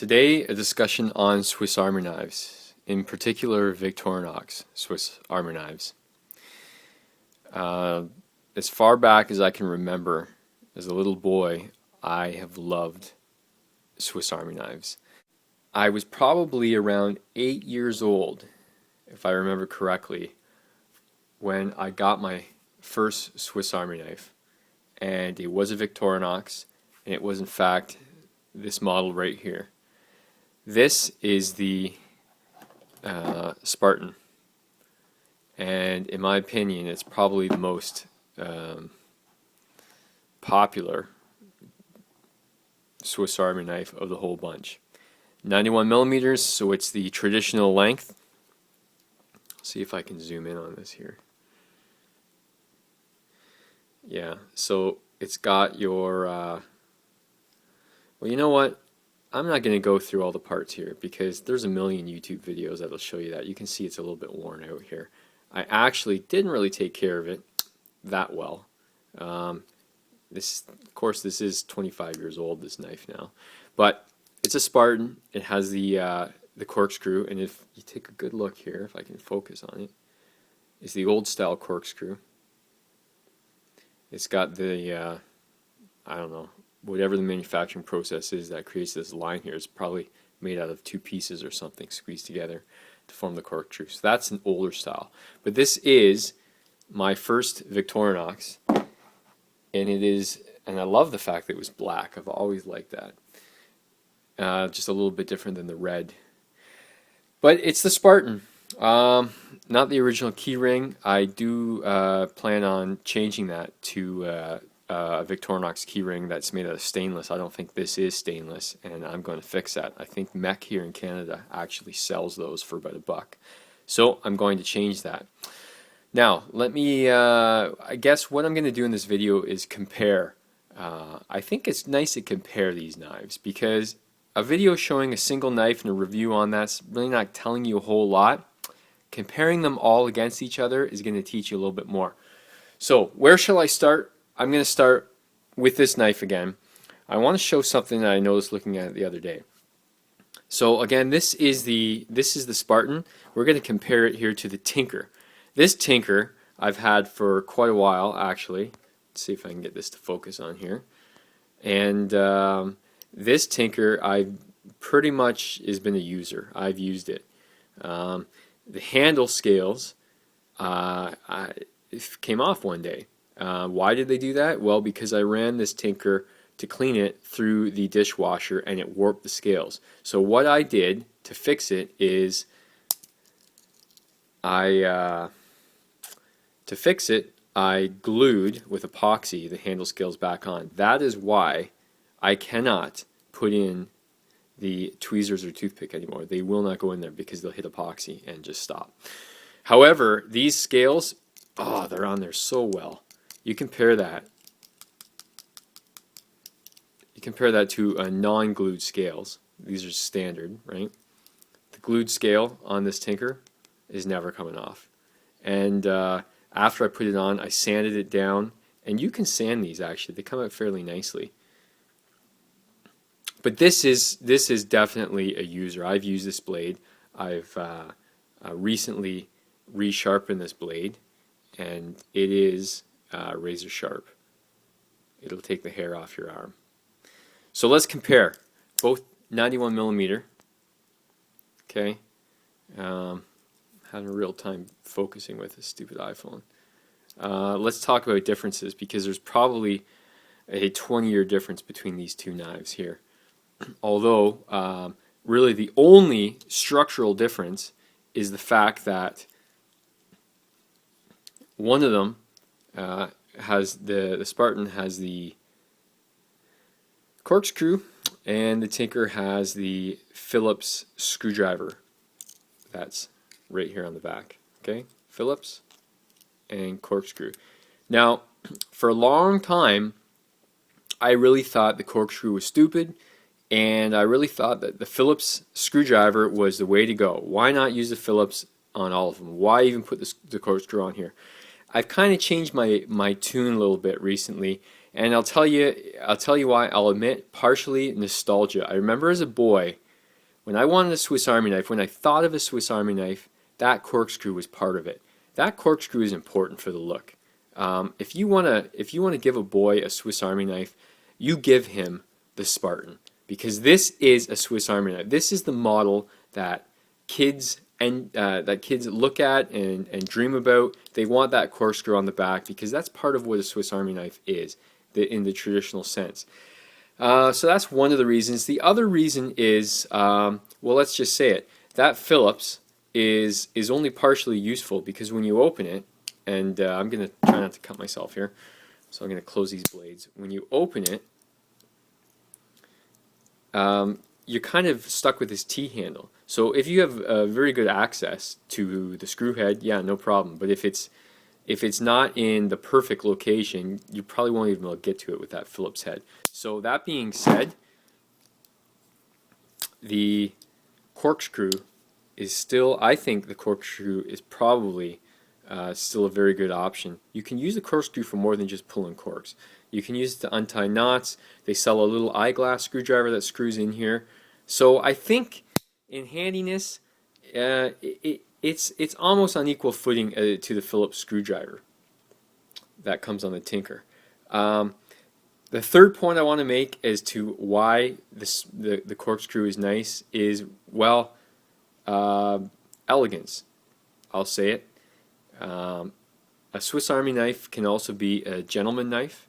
Today, a discussion on Swiss Army knives, in particular Victorinox Swiss Army knives. As far back as I can remember, as a little boy, I have loved Swiss Army knives. I was probably around 8 years old, if I remember correctly, when I got my first Swiss Army knife. And it was a Victorinox, and it was in fact this model right here. This is the Spartan, and in my opinion it's probably the most popular Swiss Army knife of the whole bunch. 91 millimeters, so it's the traditional length. See if I can zoom in on this here. Yeah, so it's got your well, you know what, I'm not going to go through all the parts here because there's a million YouTube videos that'll show you that. You can see it's a little bit worn out here. I actually didn't really take care of it that well. Of course, this is 25 years old, this knife now, but it's a Spartan. It has the corkscrew, and if you take a good look here, if I can focus on it, it's the old style corkscrew. It's got the I don't know, whatever the manufacturing process is that creates this line here. It's probably made out of two pieces or something squeezed together to form the corkscrew. So that's an older style. But this is my first Victorinox, and it is, and I love the fact that it was black. I've always liked that. Just a little bit different than the red. But it's the Spartan. Not the original keyring. I do plan on changing that to a Victorinox keyring that's made out of stainless. I don't think this is stainless, and I'm going to fix that. I think Mech here in Canada actually sells those for about $1. So I'm going to change that. Now, let me, I guess what I'm going to do in this video is compare. I think it's nice to compare these knives because a video showing a single knife and a review on that's really not telling you a whole lot. Comparing them all against each other is going to teach you a little bit more. So where shall I start? I'm going to start with this knife again. I want to show something that I noticed looking at it the other day. So again, this is the Spartan. We're going to compare it here to the Tinker. This Tinker I've had for quite a while, actually. Let's see if I can get this to focus on here. And this Tinker I pretty much has been a user. I've used it. The handle scales came off one day. Why did they do that? Well, because I ran this Tinker to clean it through the dishwasher and it warped the scales. So what I did to fix it is I glued with epoxy the handle scales back on. That is why I cannot put in the tweezers or toothpick anymore. They will not go in there because they'll hit epoxy and just stop. However, these scales, oh, they're on there so well. You compare that. You compare that to non-glued scales. These are standard, right? The glued scale on this Tinker is never coming off. And after I put it on, I sanded it down. And you can sand these actually; they come out fairly nicely. But this is definitely a user. I've used this blade. I've recently resharpened this blade, and it is razor sharp. It'll take the hair off your arm. So let's compare both 91 millimeter. Okay, having a real time focusing with this stupid iPhone. Let's talk about differences because there's probably a 20-year difference between these two knives here. Although really the only structural difference is the fact that one of them has the Spartan has the corkscrew and the Tinker has the Phillips screwdriver. That's right here on the back. Okay, Phillips and corkscrew. Now, for a long time, I really thought the corkscrew was stupid. And I really thought that the Phillips screwdriver was the way to go. Why not use the Phillips on all of them? Why even put the corkscrew on here? I've kind of changed my tune a little bit recently, and I'll tell you why. I'll admit partially nostalgia. I remember as a boy When I wanted a Swiss Army knife, when I thought of a Swiss Army knife, that corkscrew was part of it. That corkscrew is important for the look. If you wanna give a boy a Swiss Army knife, you give him the Spartan, because this is a Swiss Army knife. This is the model that kids look at and dream about. They want that corkscrew on the back because that's part of what a Swiss Army knife is, in the traditional sense. So that's one of the reasons. The other reason is, well, let's just say it, that Phillips is only partially useful because when you open it, and I'm going to try not to cut myself here, so I'm going to close these blades. When you open it, you're kind of stuck with this T-handle. So if you have very good access to the screw head, yeah, no problem. But if it's not in the perfect location, you probably won't even be able to get to it with that Phillips head. So that being said, the corkscrew is still, I think the corkscrew is probably still a very good option. You can use the corkscrew for more than just pulling corks. You can use it to untie knots. They sell a little eyeglass screwdriver that screws in here. So I think in handiness, it's almost on equal footing to the Phillips screwdriver that comes on the Tinker. The third point I want to make as to why the corkscrew is nice is, well, elegance. I'll say it. A Swiss Army knife can also be a gentleman knife,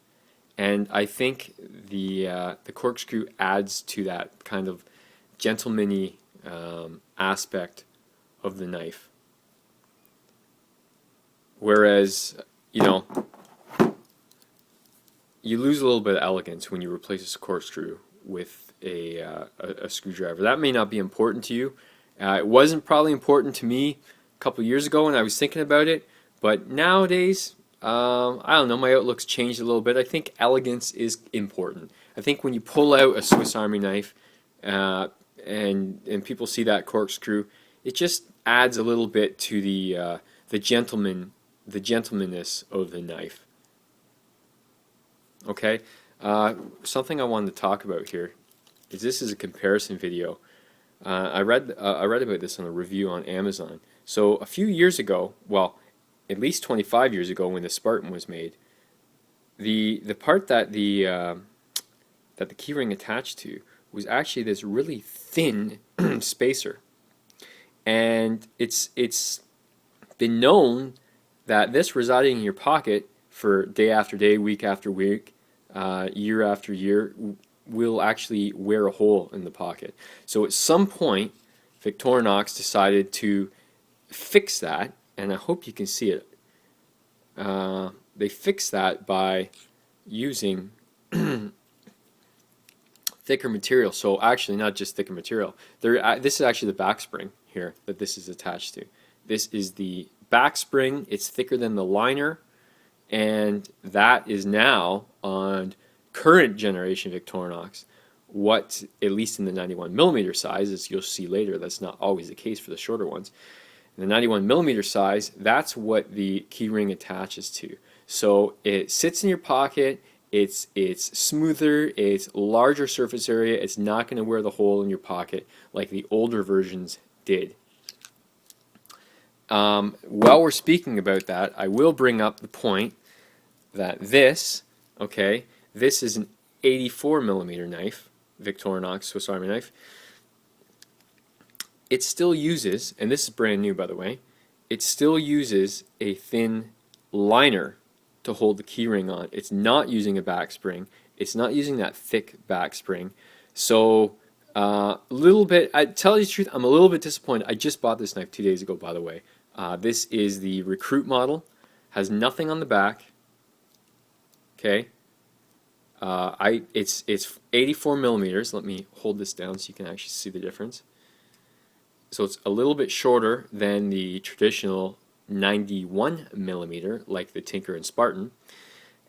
and I think the corkscrew adds to that kind of gentlemanly aspect of the knife. Whereas, you know, you lose a little bit of elegance when you replace a corkscrew with a screwdriver. That may not be important to you. It wasn't probably important to me a couple years ago when I was thinking about it, but nowadays, I don't know, my outlook's changed a little bit. I think elegance is important. I think when you pull out a Swiss Army knife and people see that corkscrew, it just adds a little bit to the gentlemanness of the knife. Okay, something I wanted to talk about here is this is a comparison video. I read about this on a review on Amazon. So a few years ago, well, at least 25 years ago, when the Spartan was made, the part that the keyring attached to was actually this really thin spacer, and it's been known that this residing in your pocket for day after day, week after week, year after year, will actually wear a hole in the pocket. So at some point, Victorinox decided to fix that, and I hope you can see it. They fixed that by using thicker material. So actually, not just thicker material. This is actually the back spring here that this is attached to. This is the back spring. It's thicker than the liner, and that is now on current generation Victorinox. What, at least in the 91mm size, as you'll see later, that's not always the case for the shorter ones. In the 91mm size, that's what the keyring attaches to. So it sits in your pocket. It's smoother. It's larger surface area. It's not going to wear the hole in your pocket like the older versions did. While we're speaking about that, I will bring up the point that this, okay, this is an 84mm knife, Victorinox Swiss Army knife. It still uses, and this is brand new by the way, it still uses a thin liner to hold the keyring on. It's not using a back spring. It's not using that thick back spring. So a little bit, I tell you the truth, I'm a little bit disappointed. I just bought this knife 2 days ago, by the way. This is the Recruit model. Has nothing on the back. Okay. It's 84mm. Let me hold this down so you can actually see the difference. So it's a little bit shorter than the traditional 91mm, like the Tinker and Spartan.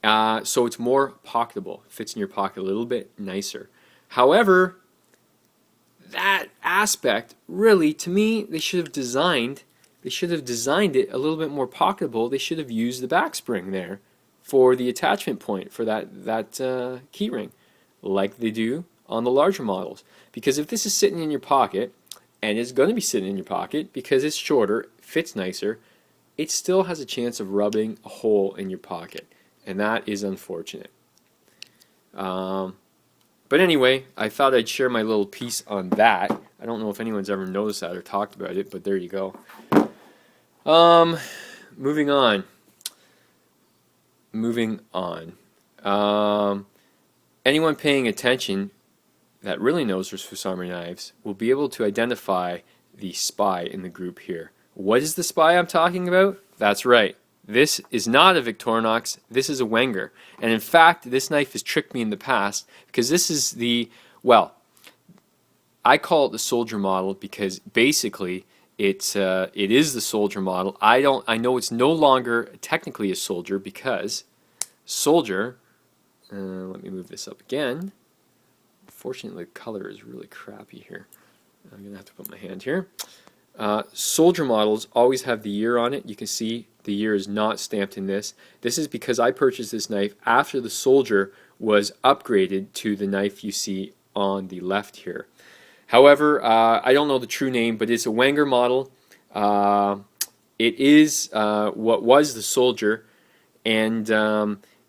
So it's more pocketable. Fits in your pocket a little bit nicer. However, that aspect, really, to me, they should have designed it a little bit more pocketable. They should have used the back spring there for the attachment point for that keyring, like they do on the larger models. Because if this is sitting in your pocket, and it's going to be sitting in your pocket because it's shorter, fits nicer, it still has a chance of rubbing a hole in your pocket, and that is unfortunate. But anyway, I thought I'd share my little piece on that. I don't know if anyone's ever noticed that or talked about it, but there you go. Moving on. Anyone paying attention that really knows their Swiss Army knives will be able to identify the spy in the group here. What is the spy I'm talking about? That's right. This is not a Victorinox, this is a Wenger. And in fact, this knife has tricked me in the past because this is the, well, I call it the soldier model because basically it is the soldier model. I know it's no longer technically a soldier because soldier, let me move this up again. Unfortunately, the color is really crappy here. I'm going to have to put my hand here. Soldier models always have the year on it. You can see the year is not stamped in this. This is because I purchased this knife after the soldier was upgraded to the knife you see on the left here. However, I don't know the true name, but it's a Wenger model. It is what was the soldier, and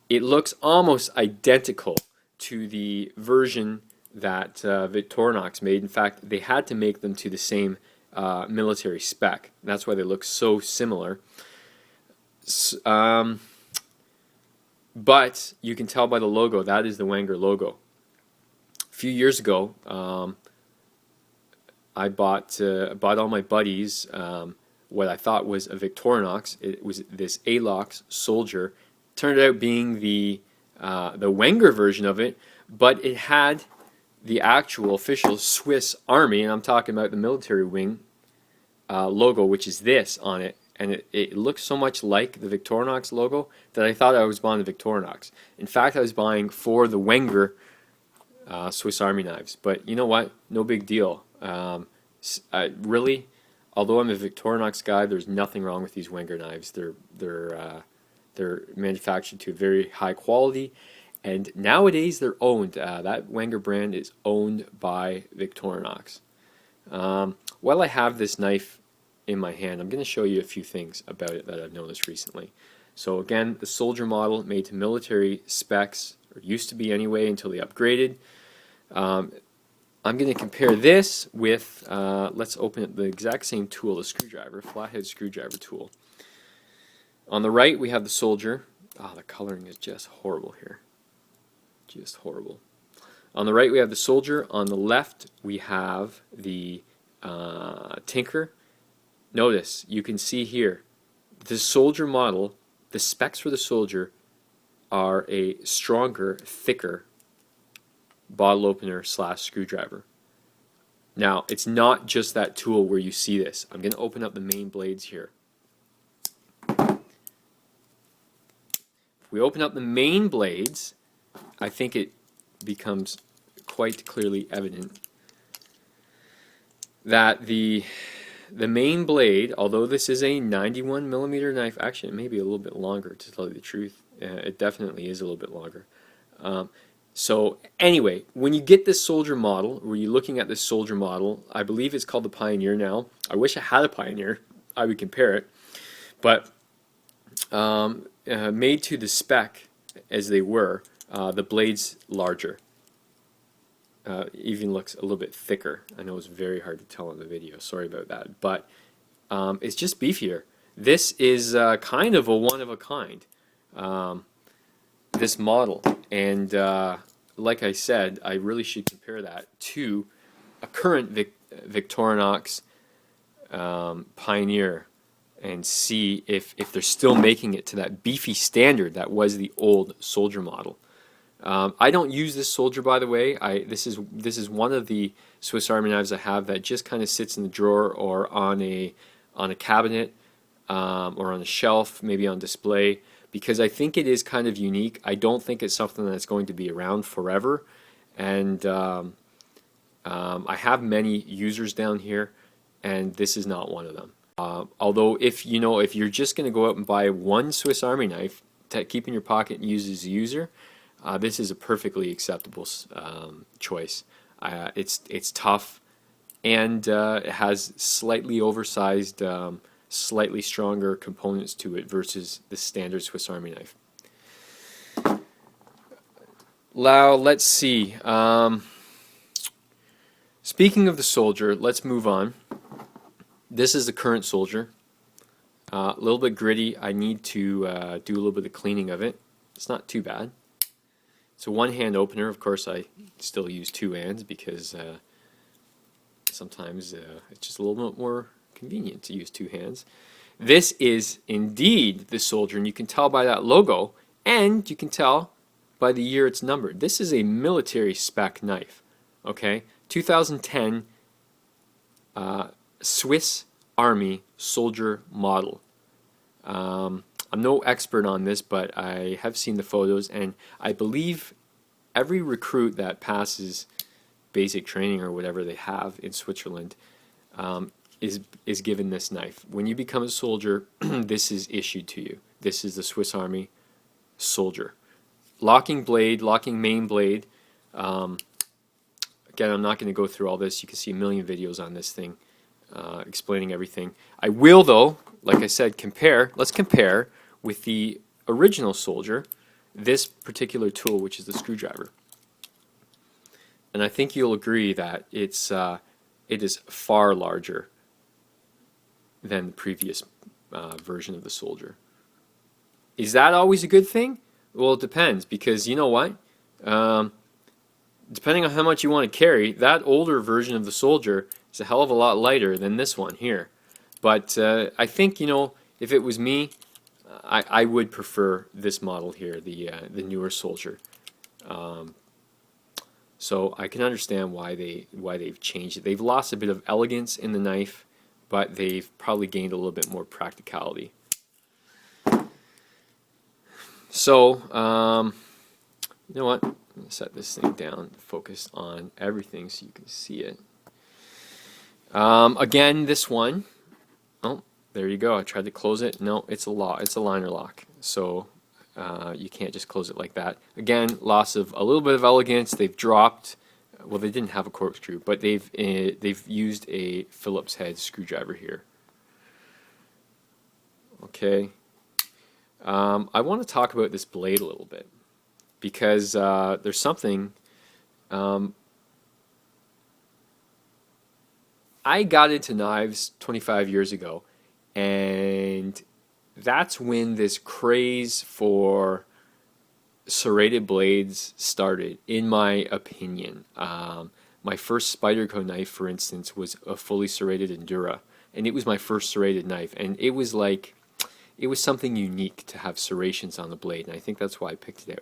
it looks almost identical to the version that Victorinox made. In fact, they had to make them to the same military spec. That's why they look so similar. But you can tell by the logo, that is the Wenger logo. A few years ago, I bought all my buddies what I thought was a Victorinox. It was this ALOX Soldier. Turned out being the Wenger version of it, but it had the actual official Swiss Army, and I'm talking about the military wing logo, which is this on it, and it looks so much like the Victorinox logo that I thought I was buying the Victorinox. In fact, I was buying for the Wenger Swiss Army knives, but you know what? No big deal. Really, although I'm a Victorinox guy, there's nothing wrong with these Wenger knives. They're manufactured to a very high quality, and nowadays they're owned. That Wenger brand is owned by Victorinox. While I have this knife in my hand, I'm going to show you a few things about it that I've noticed recently. So again, the soldier model made to military specs, or used to be anyway until they upgraded. I'm going to compare this with, let's open up the exact same tool, the screwdriver, flathead screwdriver tool. On the right we have the soldier. The coloring is just horrible here. Just horrible. On the right we have the soldier. On the left we have the Tinker. Notice, you can see here, the soldier model, the specs for the soldier are a stronger, thicker bottle opener / screwdriver. Now, it's not just that tool where you see this. I'm going to open up the main blades here. If we open up the main blades, I think it becomes quite clearly evident that the main blade, although this is a 91mm knife, actually it may be a little bit longer to tell you the truth. It definitely is a little bit longer. So anyway, when you get this soldier model, or you're looking at this soldier model, I believe it's called the Pioneer now. I wish I had a Pioneer. I would compare it. But made to the spec as they were, the blade's larger. Even looks a little bit thicker. I know it's very hard to tell in the video. Sorry about that. But it's just beefier. This is kind of a one-of-a-kind, this model. And like I said, I really should compare that to a current Victorinox Pioneer and see if they're still making it to that beefy standard that was the old soldier model. I don't use this soldier, by the way. This is one of the Swiss Army knives I have that just kind of sits in the drawer or on a cabinet or on a shelf, maybe on display, because I think it is kind of unique. I don't think it's something that's going to be around forever, and I have many users down here, and this is not one of them. Although if you're just going to go out and buy one Swiss Army knife to keep in your pocket and use as a user, this is a perfectly acceptable choice. It's tough, and it has slightly oversized, slightly stronger components to it versus the standard Swiss Army knife. Now, let's see. Speaking of the soldier, let's move on. This is the current soldier. A little bit gritty. I need to do a little bit of cleaning of it. It's not too bad. It's a one-hand opener. Of course, I still use two hands because sometimes it's just a little bit more convenient to use two hands. This is indeed the soldier, and you can tell by that logo, and you can tell by the year it's numbered. This is a military spec knife, okay? 2010 Swiss Army soldier model. I'm no expert on this, but I have seen the photos, and I believe every recruit that passes basic training or whatever they have in Switzerland is given this knife. When you become a soldier, this is issued to you. This is the Swiss Army soldier. Locking blade, locking main blade. Again, I'm not going to go through all this. You can see a million videos on this thing explaining everything. I will, though, like I said, compare. Let's compare with the original soldier, this particular tool, which is the screwdriver. And I think you'll agree that it is far larger than the previous version of the soldier. Is that always a good thing? Well, it depends, because you know what? Depending on how much you want to carry, that older version of the soldier is a hell of a lot lighter than this one here. But I think, you know, if it was me, I would prefer this model here, the newer soldier. So I can understand why they've changed it. They've lost a bit of elegance in the knife, but they've probably gained a little bit more practicality. So, you know what? I'm going to set this thing down, focus on everything so you can see it. Again, this one, oh, there you go. I tried to close it. No, it's a liner lock. So you can't just close it like that. Again, loss of a little bit of elegance. They've dropped, well, they didn't have a corkscrew, but they've used a Phillips head screwdriver here. Okay. I want to talk about this blade a little bit, because there's something. I got into knives 25 years ago, and that's when this craze for serrated blades started, in my opinion. My first Spyderco knife, for instance, was a fully serrated Endura, and it was my first serrated knife, and it was like, it was something unique to have serrations on the blade, and I think that's why I picked it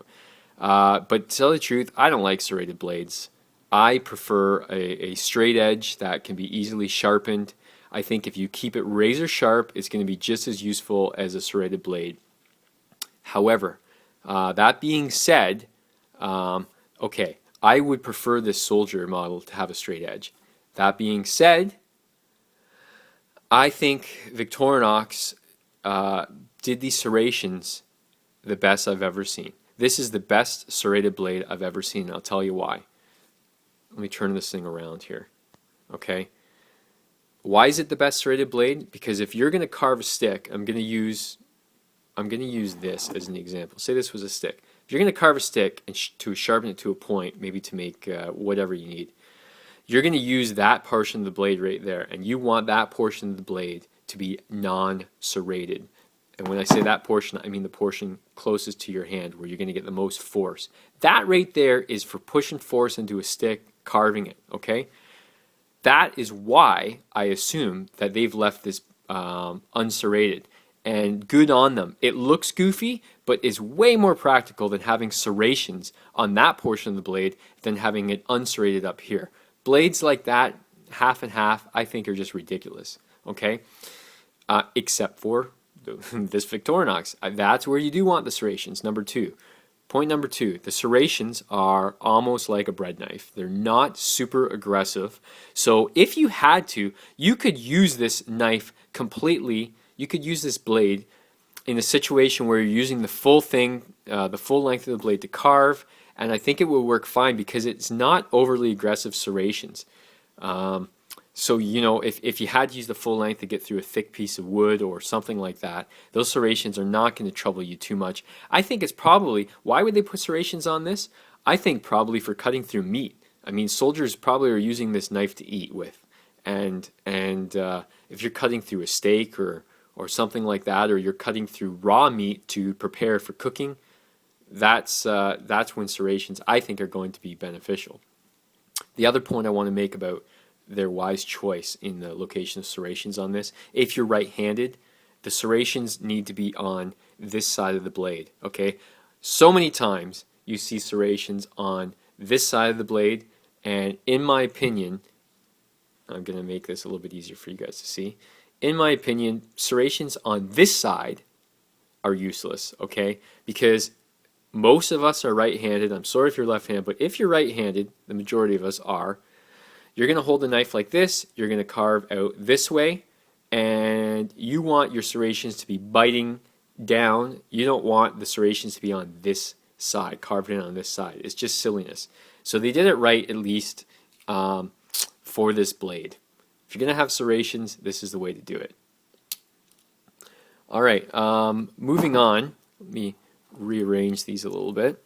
out. But to tell the truth, I don't like serrated blades. I prefer a straight edge that can be easily sharpened. I think if you keep it razor sharp, it's going to be just as useful as a serrated blade. However, that being said, okay, I would prefer this soldier model to have a straight edge. That being said, I think Victorinox did these serrations the best I've ever seen. This is the best serrated blade I've ever seen, and I'll tell you why. Let me turn this thing around here. Okay. Why is it the best serrated blade? Because if you're going to carve a stick, I'm going to use this as an example. Say this was a stick. If you're going to carve a stick and to sharpen it to a point, maybe to make whatever you need, you're going to use that portion of the blade right there, and you want that portion of the blade to be non-serrated. And when I say that portion, I mean the portion closest to your hand where you're going to get the most force. That right there is for pushing force into a stick, carving it, okay? That is why I assume that they've left this unserrated. And good on them. It looks goofy, but is way more practical than having serrations on that portion of the blade than having it unserrated up here. Blades like that, half and half, I think are just ridiculous, okay? Except for this Victorinox. That's where you do want the serrations, number two. Point number two, the serrations are almost like a bread knife. They're not super aggressive. So if you had to, you could use this knife completely, you could use this blade in a situation where you're using the full thing, the full length of the blade to carve, and I think it will work fine because it's not overly aggressive serrations. So, you know, if you had to use the full length to get through a thick piece of wood or something like that, those serrations are not going to trouble you too much. I think it's probably, why would they put serrations on this? I think probably for cutting through meat. I mean, soldiers probably are using this knife to eat with. And if you're cutting through a steak or something like that, or you're cutting through raw meat to prepare for cooking, that's when serrations, I think, are going to be beneficial. The other point I want to make about their wise choice in the location of serrations on this, if you're right-handed, the serrations need to be on this side of the blade, okay? So many times you see serrations on this side of the blade, and in my opinion, I'm going to make this a little bit easier for you guys to see. In my opinion, serrations on this side are useless, okay? Because most of us are right-handed. I'm sorry if you're left-handed, but if you're right-handed, the majority of us are, you're going to hold the knife like this, you're going to carve out this way, and you want your serrations to be biting down. You don't want the serrations to be on this side, carved in on this side. It's just silliness. So they did it right, at least for this blade. If you're going to have serrations, this is the way to do it. All right, moving on. Let me rearrange these a little bit.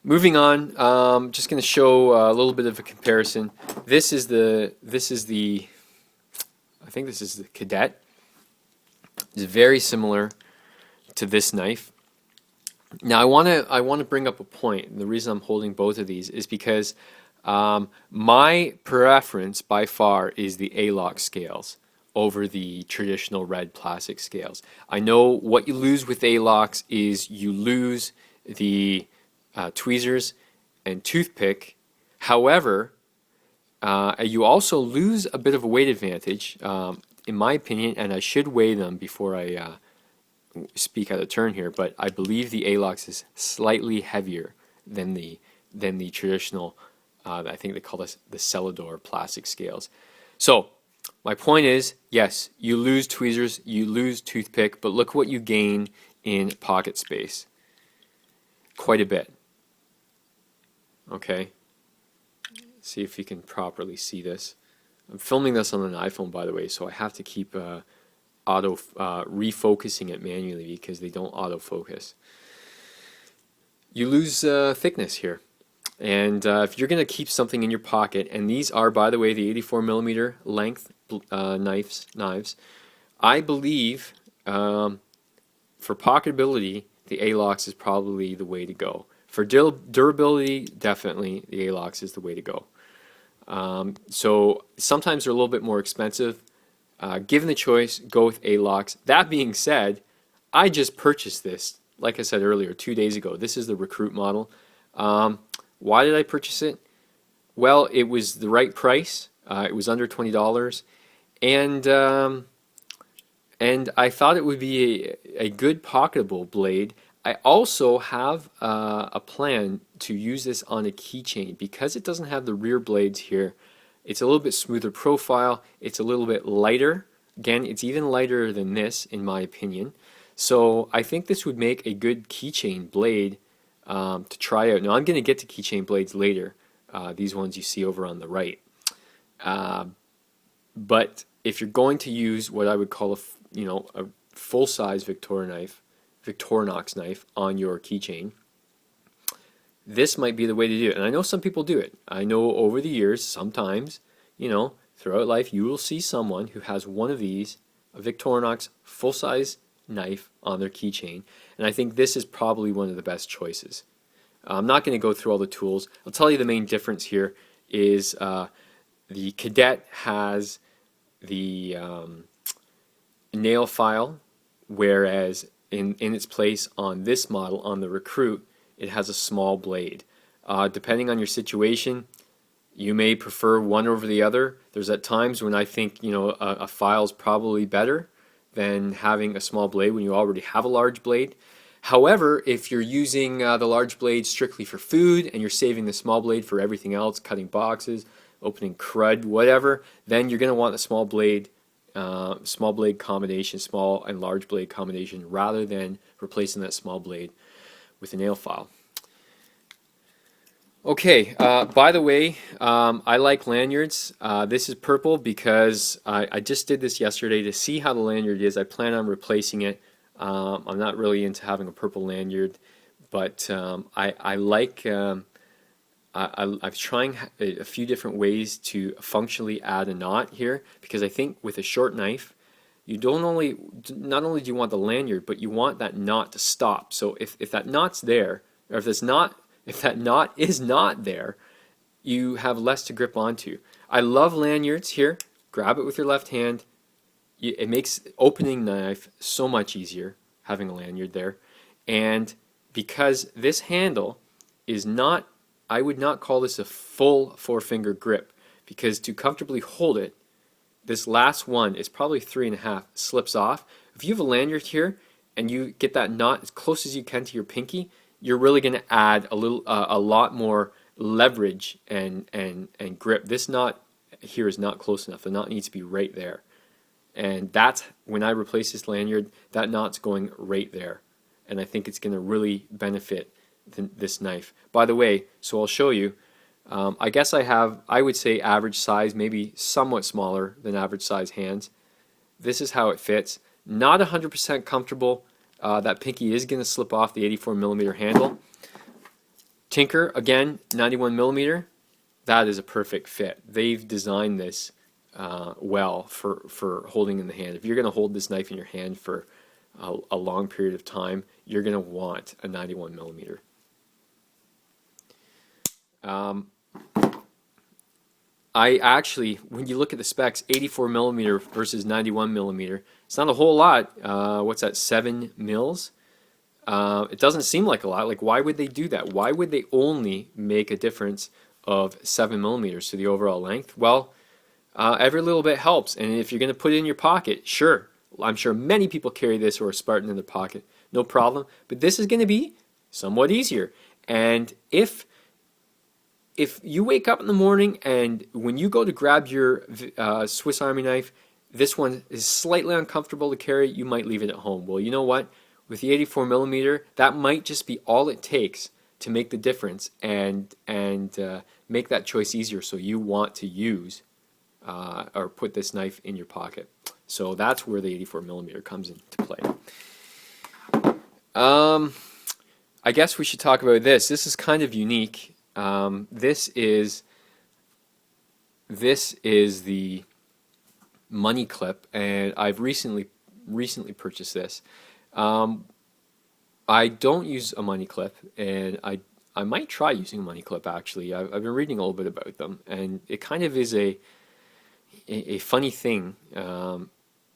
Moving on, just going to show a little bit of a comparison. This is the I think this is the Cadet. It's very similar to this knife. Now I want to bring up a point. And the reason I'm holding both of these is because my preference by far is the A-lock scales over the traditional red plastic scales. I know what you lose with A-locks is you lose the tweezers and toothpick. However, you also lose a bit of a weight advantage, in my opinion, and I should weigh them before I speak out of turn here, but I believe the A-locks is slightly heavier than the traditional, I think they call this the Celador plastic scales. So my point is, yes, you lose tweezers, you lose toothpick, but look what you gain in pocket space. Quite a bit. Okay, see if you can properly see this. I'm filming this on an iPhone, by the way, so I have to keep refocusing it manually because they don't autofocus. You lose thickness here, and if you're going to keep something in your pocket, and these are, by the way, the 84mm length knives, I believe for pocketability, the A-locks is probably the way to go. For durability, definitely the A-locks is the way to go. So sometimes they're a little bit more expensive. Given the choice, go with A-locks. That being said, I just purchased this, like I said earlier, 2 days ago. This is the Recruit model. Why did I purchase it? Well, it was the right price. It was under $20, and I thought it would be a good pocketable blade. I also have a plan to use this on a keychain because it doesn't have the rear blades here. It's a little bit smoother profile. It's a little bit lighter. Again, it's even lighter than this, in my opinion. So I think this would make a good keychain blade to try out. Now I'm going to get to keychain blades later. These ones you see over on the right. But if you're going to use what I would call a full-size Victorinox knife on your keychain, this might be the way to do it. And I know some people do it. I know over the years, sometimes, throughout life, you will see someone who has one of these, a Victorinox full-size knife on their keychain. And I think this is probably one of the best choices. I'm not going to go through all the tools. I'll tell you the main difference here is the Cadet has the nail file, whereas in its place on this model, on the Recruit, it has a small blade. Depending on your situation, you may prefer one over the other. There's at times when I think a file is probably better than having a small blade when you already have a large blade. However, if you're using the large blade strictly for food and you're saving the small blade for everything else, cutting boxes, opening crud, whatever, then you're going to want the small blade combination, small and large blade combination, rather than replacing that small blade with a nail file. Okay, by the way, I like lanyards. This is purple because I just did this yesterday to see how the lanyard is. I plan on replacing it. I'm not really into having a purple lanyard, but I like, I'm trying a few different ways to functionally add a knot here, because I think with a short knife, you not only do you want the lanyard, but you want that knot to stop. So if that knot's there, or if that knot is not there, you have less to grip onto. I love lanyards here. Grab it with your left hand. It makes opening the knife so much easier having a lanyard there. And because this handle is not, I would not call this a full four-finger grip, because to comfortably hold it, this last one is probably 3.5, slips off. If you have a lanyard here and you get that knot as close as you can to your pinky, you're really going to add a lot more leverage and grip. This knot here is not close enough. The knot needs to be right there. And that's when I replace this lanyard, that knot's going right there. And I think it's going to really benefit this knife. By the way, so I'll show you. I guess I would say average size, maybe somewhat smaller than average size hands. This is how it fits. Not 100% comfortable. That pinky is going to slip off the 84mm handle. Tinker, again, 91mm. That is a perfect fit. They've designed this well for holding in the hand. If you're going to hold this knife in your hand for a long period of time, you're going to want a 91mm. I actually, when you look at the specs, 84mm versus 91mm, it's not a whole lot. What's that, 7 mils? It doesn't seem like a lot. Like, why would they do that? Why would they only make a difference of 7mm to the overall length? Well, every little bit helps. And if you're going to put it in your pocket, sure. I'm sure many people carry this or a Spartan in their pocket. No problem. But this is going to be somewhat easier. And if you wake up in the morning and when you go to grab your Swiss Army knife, this one is slightly uncomfortable to carry, you might leave it at home. Well, you know what? With the 84mm, that might just be all it takes to make the difference and make that choice easier, so you want to use or put this knife in your pocket. So that's where the 84mm comes into play. I guess we should talk about this. This is kind of unique. This is the money clip, and I've recently purchased this. I don't use a money clip, and I might try using a money clip actually. I've been reading a little bit about them, and it kind of is a funny thing.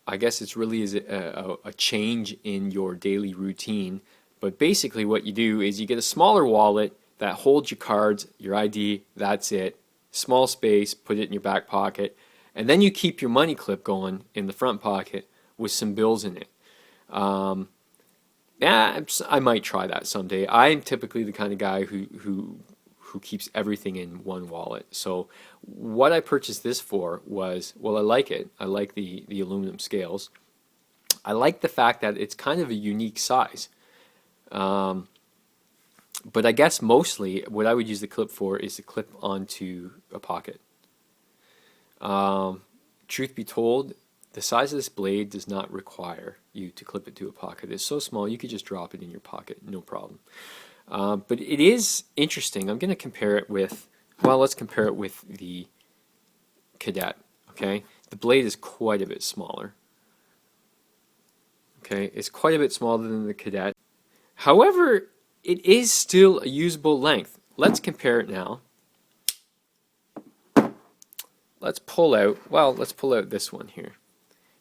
I guess it's really is a change in your daily routine. But basically what you do is you get a smaller wallet that holds your cards, your ID, that's it. Small space, put it in your back pocket. And then you keep your money clip going in the front pocket with some bills in it. Yeah, I might try that someday. I'm typically the kind of guy who keeps everything in one wallet. So what I purchased this for was, well, I like it. I like the aluminum scales. I like the fact that it's kind of a unique size. But I guess mostly what I would use the clip for is to clip onto a pocket. Truth be told, the size of this blade does not require you to clip it to a pocket. It's so small you could just drop it in your pocket, no problem. But it is interesting. I'm going to compare it with, well, let's compare it with the Cadet. Okay, the blade is quite a bit smaller. Okay, it's quite a bit smaller than the Cadet. However, it is still a usable length. Let's compare it now. Let's pull out this one here.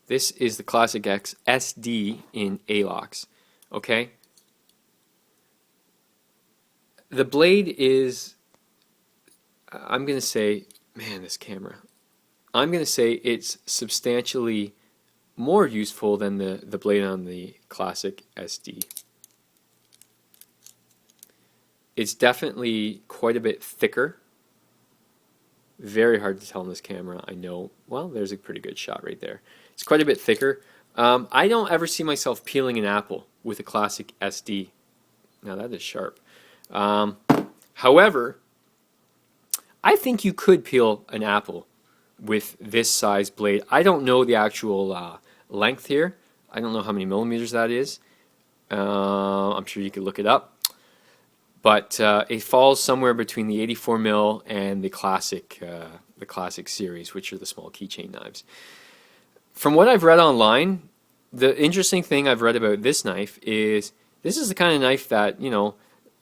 This is the Classic X SD in ALOX. Okay? The blade is, I'm going to say, man, this camera. I'm going to say it's substantially more useful than the blade on the Classic SD. It's definitely quite a bit thicker. Very hard to tell on this camera, I know. Well, there's a pretty good shot right there. It's quite a bit thicker. I don't ever see myself peeling an apple with a classic SD. Now that is sharp. However, I think you could peel an apple with this size blade. I don't know the actual length here. I don't know how many millimeters that is. I'm sure you could look it up. But it falls somewhere between the 84 mil and the classic series, which are the small keychain knives. From what I've read online, the interesting thing I've read about this knife is this is the kind of knife that, you know,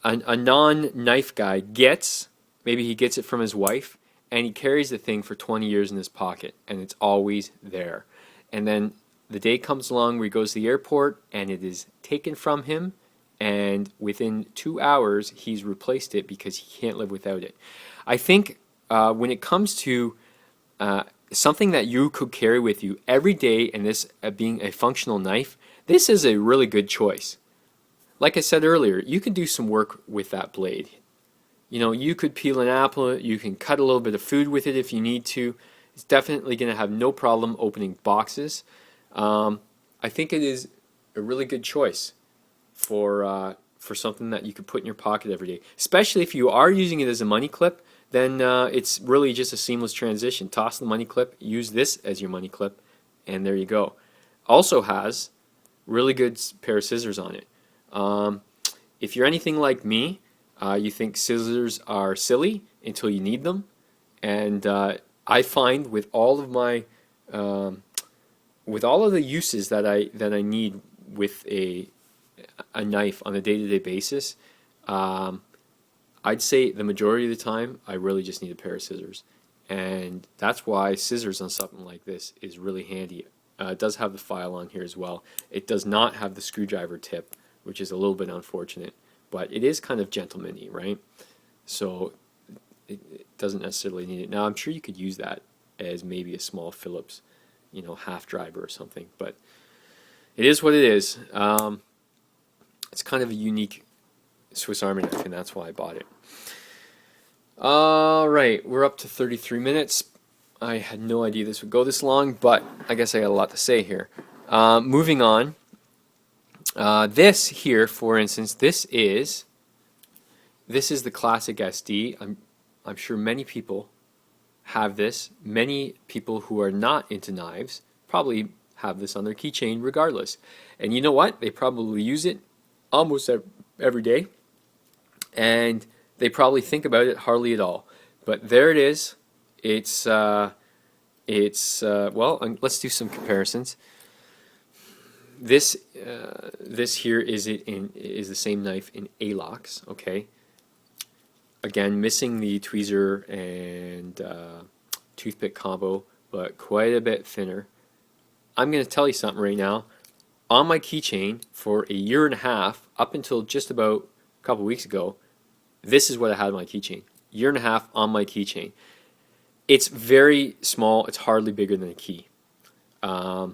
a non-knife guy gets. Maybe he gets it from his wife, and he carries the thing for 20 years in his pocket, and it's always there. And then the day comes along where he goes to the airport, and it is taken from him, and within 2 hours, he's replaced it because he can't live without it. I think when it comes to something that you could carry with you every day, and this being a functional knife, this is a really good choice. Like I said earlier, you can do some work with that blade. You know, you could peel an apple, you can cut a little bit of food with it if you need to. It's definitely going to have no problem opening boxes. I think it is a really good choice for something that you could put in your pocket every day. Especially if you are using it as a money clip, then it's really just a seamless transition. Toss the money clip, use this as your money clip, and there you go. Also has really good pair of scissors on it. If you're anything like me, you think scissors are silly until you need them, and I find with all of my with all of the uses that I need with a knife on a day-to-day basis, I'd say the majority of the time I really just need a pair of scissors, and that's why scissors on something like this is really handy. It does have the file on here as well. It does not have the screwdriver tip, which is a little bit unfortunate. But it is kind of gentleman-y, right? So it doesn't necessarily need it. Now, I'm sure you could use that as maybe a small Phillips, you know, half driver or something. But it is what it is. It's kind of a unique Swiss Army knife, and that's why I bought it. All right, we're up to 33 minutes. I had no idea this would go this long, but I guess I got a lot to say here. Moving on. This here, for instance, this is the classic SD. I'm sure many people have this. Many people who are not into knives probably have this on their keychain regardless. And you know what? They probably use it almost every day, and they probably think about it hardly at all. But there it is. It's well, let's do some comparisons. This here is the same knife in ALOX, okay? Again, missing the tweezer and toothpick combo, but quite a bit thinner. I'm going to tell you something right now. On my keychain for a year and a half, up until just about a couple weeks ago, this is what I had on my keychain. Year and a half on my keychain. It's very small. It's hardly bigger than a key. I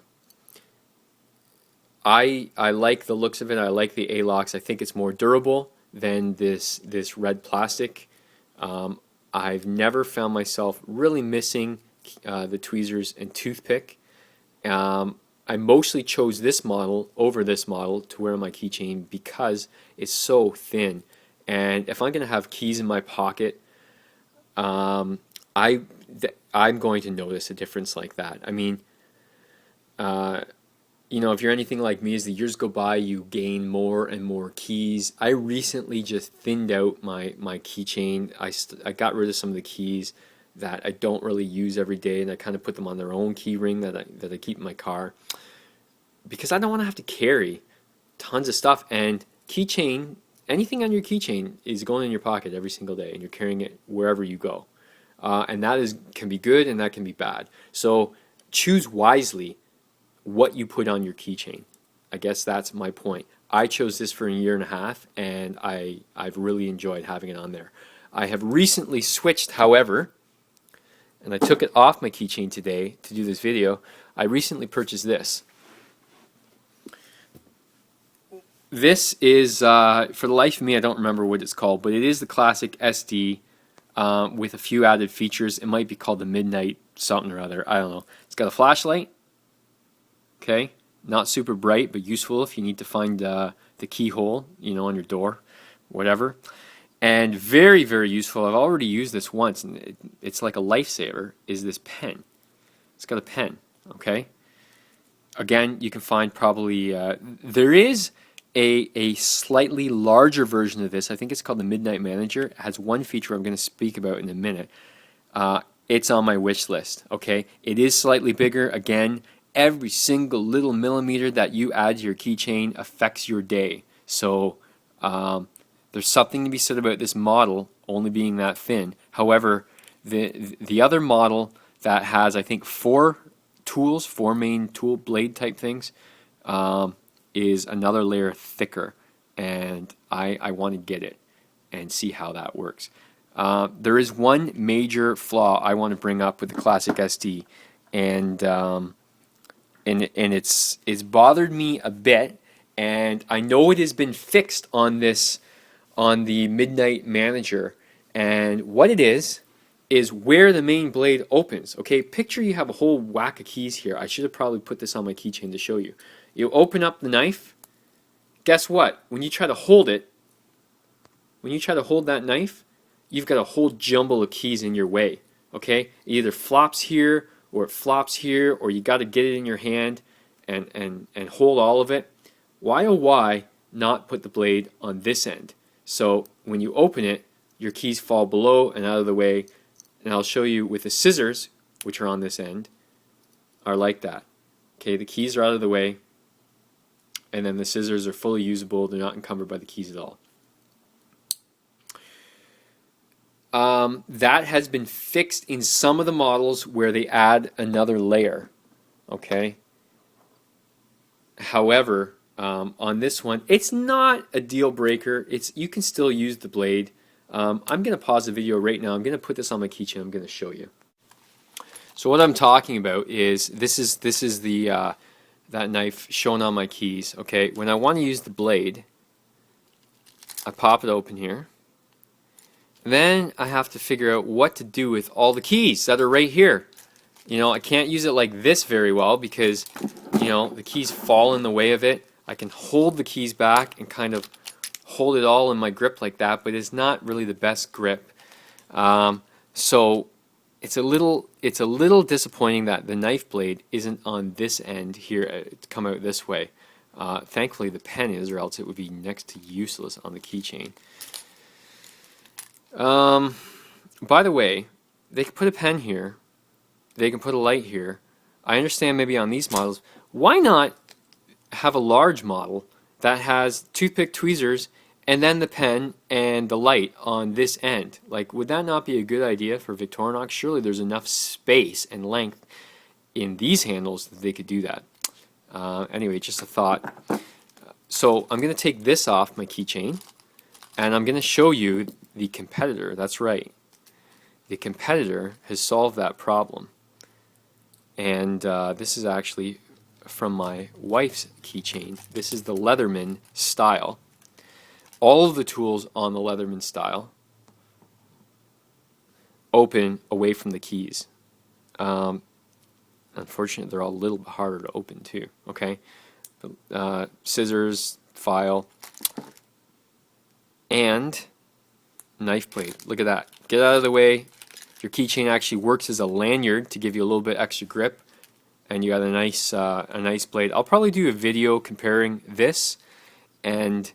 like the looks of it. I like the ALOX. I think it's more durable than this red plastic. I've never found myself really missing the tweezers and toothpick. I mostly chose this model over this model to wear on my keychain because it's so thin. And if I'm going to have keys in my pocket, I'm going to notice a difference like that. I mean, you know, if you're anything like me, as the years go by, you gain more and more keys. I recently just thinned out my keychain. I got rid of some of the keys that I don't really use every day, and I kind of put them on their own key ring that I keep in my car, because I don't want to have to carry tons of stuff. And keychain, anything on your keychain is going in your pocket every single day, and you're carrying it wherever you go. And that can be good and that can be bad. So choose wisely what you put on your keychain. I guess that's my point. I chose this for a year and a half, and I've really enjoyed having it on there. I have recently switched, however, and I took it off my keychain today to do this video. I recently purchased this. this is, for the life of me, I don't remember what it's called, but it is the classic SD with a few added features. It might be called the Midnight something or other. I don't know. It's got a flashlight. Okay, not super bright, but useful if you need to find the keyhole, you know, on your door, whatever. And very, very useful. I've already used this once, and it's like a lifesaver. Is this pen? It's got a pen. Okay. Again, you can find probably there is a slightly larger version of this. I think it's called the Midnight Manager. It has one feature I'm going to speak about in a minute. It's on my wish list. Okay, it is slightly bigger. Again, every single little millimeter that you add to your keychain affects your day. So there's something to be said about this model only being that thin. However, the other model that has, I think, four main tool blade type things, is another layer thicker, and I want to get it and see how that works. There is one major flaw I want to bring up with the classic SD, and it's bothered me a bit, and I know it has been fixed on the Midnight Manager, and what it is where the main blade opens. Okay, picture you have a whole whack of keys here. I should have probably put this on my keychain to show you. You open up the knife. Guess what? When you try to hold it, when you try to hold that knife, you've got a whole jumble of keys in your way. Okay, it either flops here or it flops here, or you got to get it in your hand and hold all of it. Why oh why not put the blade on this end? So when you open it, your keys fall below and out of the way. And I'll show you with the scissors, which are on this end, are like that. Okay, the keys are out of the way, and then the scissors are fully usable. They're not encumbered by the keys at all. That has been fixed in some of the models where they add another layer. Okay. However, on this one, it's not a deal breaker. You can still use the blade. I'm going to pause the video right now. I'm going to put this on my keychain. I'm going to show you. So what I'm talking about is this is the that knife shown on my keys. Okay, when I want to use the blade, I pop it open here. Then I have to figure out what to do with all the keys that are right here. You know, I can't use it like this very well because, you know, the keys fall in the way of it. I can hold the keys back and kind of hold it all in my grip like that, but it's not really the best grip. So it's a little disappointing that the knife blade isn't on this end here to come out this way. Thankfully the pen is, or else it would be next to useless on the keychain. By the way, they can put a pen here, they can put a light here. I understand maybe on these models, why not have a large model that has toothpick tweezers and then the pen and the light on this end? Like, would that not be a good idea for Victorinox? Surely there's enough space and length in these handles that they could do that. Anyway, just a thought. So I'm going to take this off my keychain, and I'm going to show you the competitor. That's right. The competitor has solved that problem. And this is actually from my wife's keychain. This is the Leatherman style. All of the tools on the Leatherman style open away from the keys. Unfortunately, they're all a little bit harder to open too. Okay, scissors, file, and knife blade. Look at that. Get out of the way. Your keychain actually works as a lanyard to give you a little bit extra grip, and you got a nice blade. I'll probably do a video comparing this and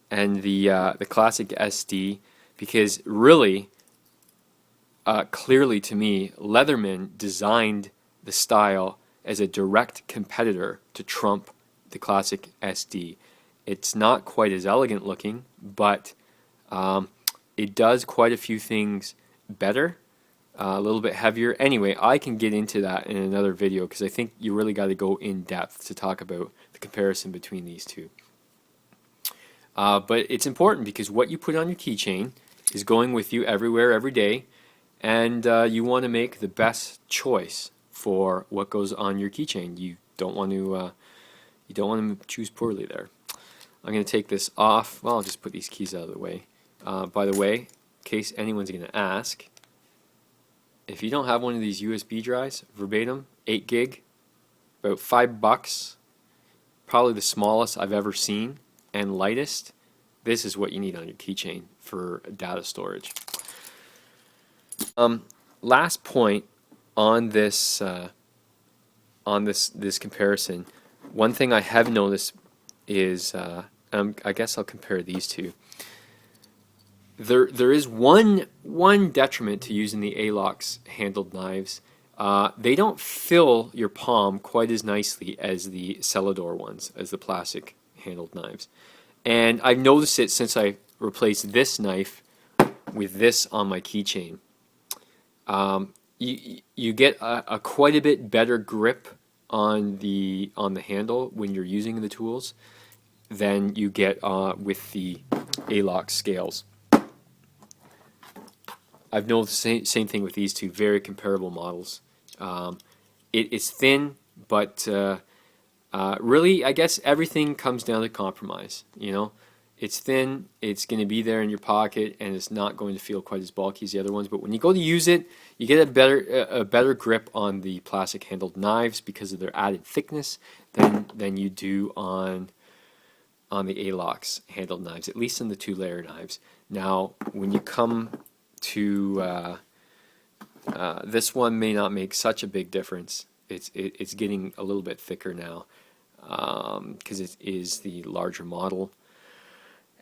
the classic SD, because really, clearly to me, Leatherman designed the style as a direct competitor to trump the classic SD. It's not quite as elegant looking, but it does quite a few things better, a little bit heavier. Anyway, I can get into that in another video because I think you really got to go in depth to talk about the comparison between these two. But it's important because what you put on your keychain is going with you everywhere, every day, and you want to make the best choice for what goes on your keychain. You don't want to choose poorly there. I'm going to take this off. Well, I'll just put these keys out of the way. By the way, in case anyone's going to ask, if you don't have one of these USB drives, verbatim, 8 gig, about $5, probably the smallest I've ever seen and lightest, this is what you need on your keychain for data storage. Last point on this this comparison, one thing I have noticed is, I guess I'll compare these two. There is one detriment to using the ALOX handled knives. They don't fill your palm quite as nicely as the Celador ones, as the plastic handled knives. And I've noticed it since I replaced this knife with this on my keychain. You get a quite a bit better grip on the handle when you're using the tools than you get with the ALOX scales. I've noticed the same thing with these two, very comparable models. It's thin, but really, I guess everything comes down to compromise. You know, it's thin, it's going to be there in your pocket, and it's not going to feel quite as bulky as the other ones. But when you go to use it, you get a better grip on the plastic handled knives because of their added thickness than you do on the ALOX handled knives, at least in the 2-layer knives. Now, when you come to this one, may not make such a big difference. It's getting a little bit thicker now because it is the larger model.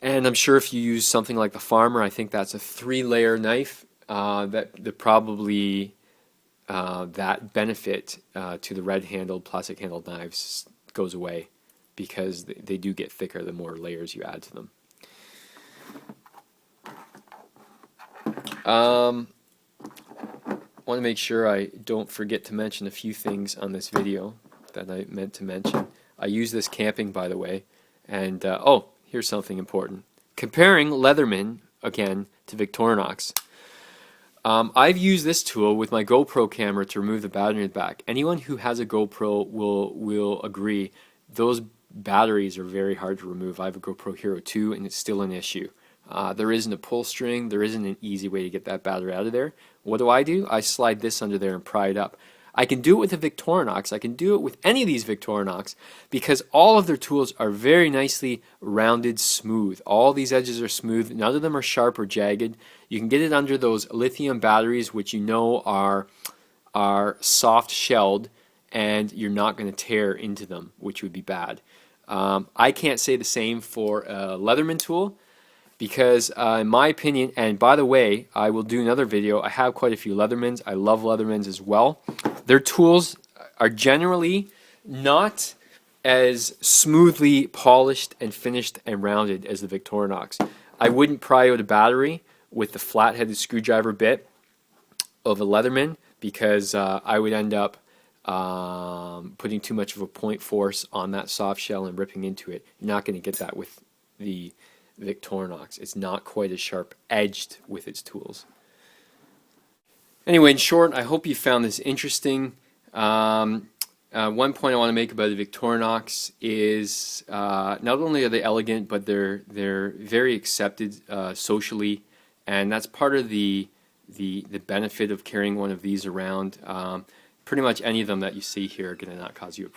And I'm sure if you use something like the Farmer, I think that's a 3-layer knife, that probably that benefit to the red-handled, plastic-handled knives goes away because they do get thicker the more layers you add to them. I want to make sure I don't forget to mention a few things on this video that I meant to mention. I use this camping, by the way, and oh, here's something important. Comparing Leatherman, again, to Victorinox. I've used this tool with my GoPro camera to remove the battery in the back. Anyone who has a GoPro will agree those batteries are very hard to remove. I have a GoPro Hero 2 and it's still an issue. There isn't a pull string, there isn't an easy way to get that battery out of there. What do? I slide this under there and pry it up. I can do it with a Victorinox, I can do it with any of these Victorinox because all of their tools are very nicely rounded, smooth. All these edges are smooth, none of them are sharp or jagged. You can get it under those lithium batteries, which you know are soft shelled and you're not going to tear into them, which would be bad. I can't say the same for a Leatherman tool because in my opinion, and by the way, I will do another video, I have quite a few Leathermans, I love Leathermans as well. Their tools are generally not as smoothly polished and finished and rounded as the Victorinox. I wouldn't pry out a battery with the flat-headed screwdriver bit of a Leatherman because I would end up putting too much of a point force on that soft shell and ripping into it. You're not going to get that with the Victorinox. It's not quite as sharp edged with its tools. Anyway, in short, I hope you found this interesting. One point I want to make about the Victorinox is not only are they elegant, but they're very accepted socially, and that's part of the benefit of carrying one of these around. Pretty much any of them that you see here are going to not cause you a problem.